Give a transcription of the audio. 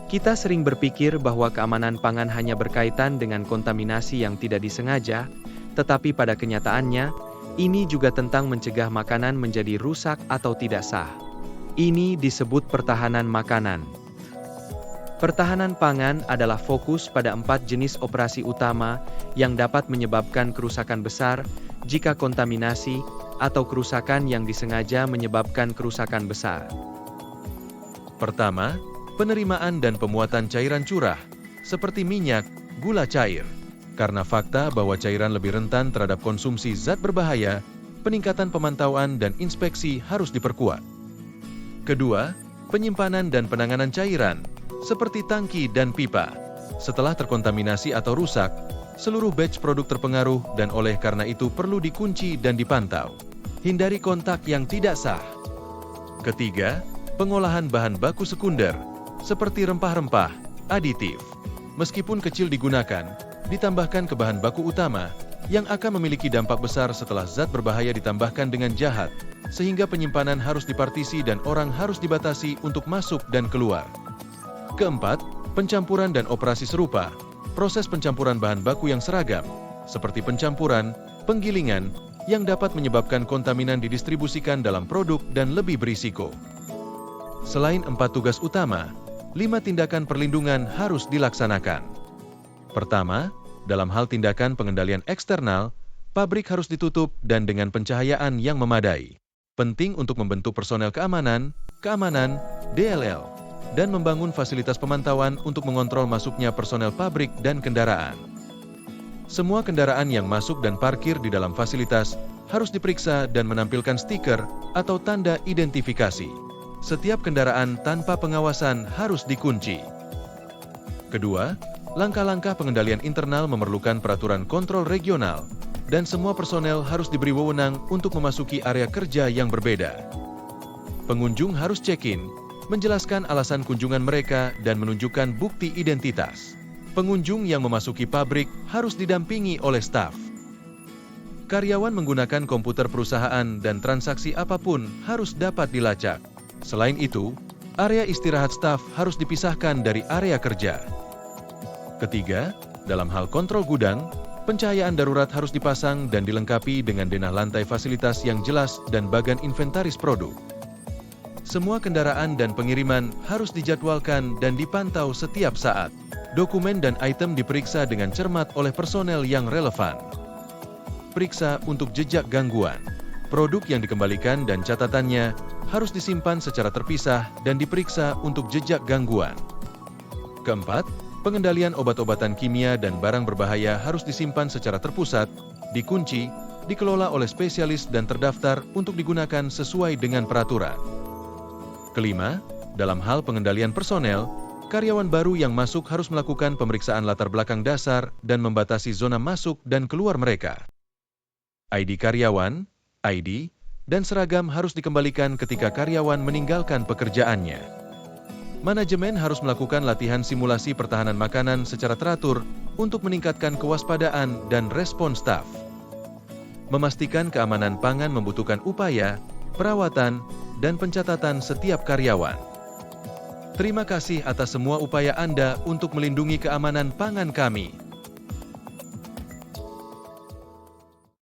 Kita sering berpikir bahwa keamanan pangan hanya berkaitan dengan kontaminasi yang tidak disengaja, tetapi pada kenyataannya, ini juga tentang mencegah makanan menjadi rusak atau tidak sah. Ini disebut pertahanan makanan. Pertahanan pangan adalah fokus pada 4 jenis operasi utama yang dapat menyebabkan kerusakan besar jika kontaminasi atau kerusakan yang disengaja menyebabkan kerusakan besar. Pertama, penerimaan dan pemuatan cairan curah, seperti minyak, gula cair. Karena fakta bahwa cairan lebih rentan terhadap konsumsi zat berbahaya, peningkatan pemantauan dan inspeksi harus diperkuat. Kedua, penyimpanan dan penanganan cairan, seperti tangki dan pipa. Setelah terkontaminasi atau rusak, seluruh batch produk terpengaruh dan oleh karena itu perlu dikunci dan dipantau. Hindari kontak yang tidak sah. Ketiga, pengolahan bahan baku sekunder, seperti rempah-rempah, aditif. Meskipun kecil digunakan, ditambahkan ke bahan baku utama, yang akan memiliki dampak besar setelah zat berbahaya ditambahkan dengan jahat, sehingga penyimpanan harus dipartisi dan orang harus dibatasi untuk masuk dan keluar. Keempat, pencampuran dan operasi serupa. Proses pencampuran bahan baku yang seragam, seperti pencampuran, penggilingan, yang dapat menyebabkan kontaminan didistribusikan dalam produk dan lebih berisiko. Selain 4 tugas utama, 5 tindakan perlindungan harus dilaksanakan. Pertama, dalam hal tindakan pengendalian eksternal, pabrik harus ditutup dan dengan pencahayaan yang memadai. Penting untuk membentuk personel keamanan, DLL, dan membangun fasilitas pemantauan untuk mengontrol masuknya personel pabrik dan kendaraan. Semua kendaraan yang masuk dan parkir di dalam fasilitas harus diperiksa dan menampilkan stiker atau tanda identifikasi. Setiap kendaraan tanpa pengawasan harus dikunci. Kedua, langkah-langkah pengendalian internal memerlukan peraturan kontrol regional, dan semua personel harus diberi wewenang untuk memasuki area kerja yang berbeda. Pengunjung harus check-in, menjelaskan alasan kunjungan mereka dan menunjukkan bukti identitas. Pengunjung yang memasuki pabrik harus didampingi oleh staf. Karyawan menggunakan komputer perusahaan dan transaksi apapun harus dapat dilacak. Selain itu, area istirahat staf harus dipisahkan dari area kerja. Ketiga, dalam hal kontrol gudang, pencahayaan darurat harus dipasang dan dilengkapi dengan denah lantai fasilitas yang jelas dan bagan inventaris produk. Semua kendaraan dan pengiriman harus dijadwalkan dan dipantau setiap saat. Dokumen dan item diperiksa dengan cermat oleh personel yang relevan. Periksa untuk jejak gangguan. Produk yang dikembalikan dan catatannya harus disimpan secara terpisah dan diperiksa untuk jejak gangguan. Keempat, pengendalian obat-obatan kimia dan barang berbahaya harus disimpan secara terpusat, dikunci, dikelola oleh spesialis dan terdaftar untuk digunakan sesuai dengan peraturan. Kelima, dalam hal pengendalian personel, karyawan baru yang masuk harus melakukan pemeriksaan latar belakang dasar dan membatasi zona masuk dan keluar mereka. ID karyawan, ID, dan seragam harus dikembalikan ketika karyawan meninggalkan pekerjaannya. Manajemen harus melakukan latihan simulasi pertahanan makanan secara teratur untuk meningkatkan kewaspadaan dan respon staf. Memastikan keamanan pangan membutuhkan upaya, perawatan, dan pencatatan setiap karyawan. Terima kasih atas semua upaya Anda untuk melindungi keamanan pangan kami.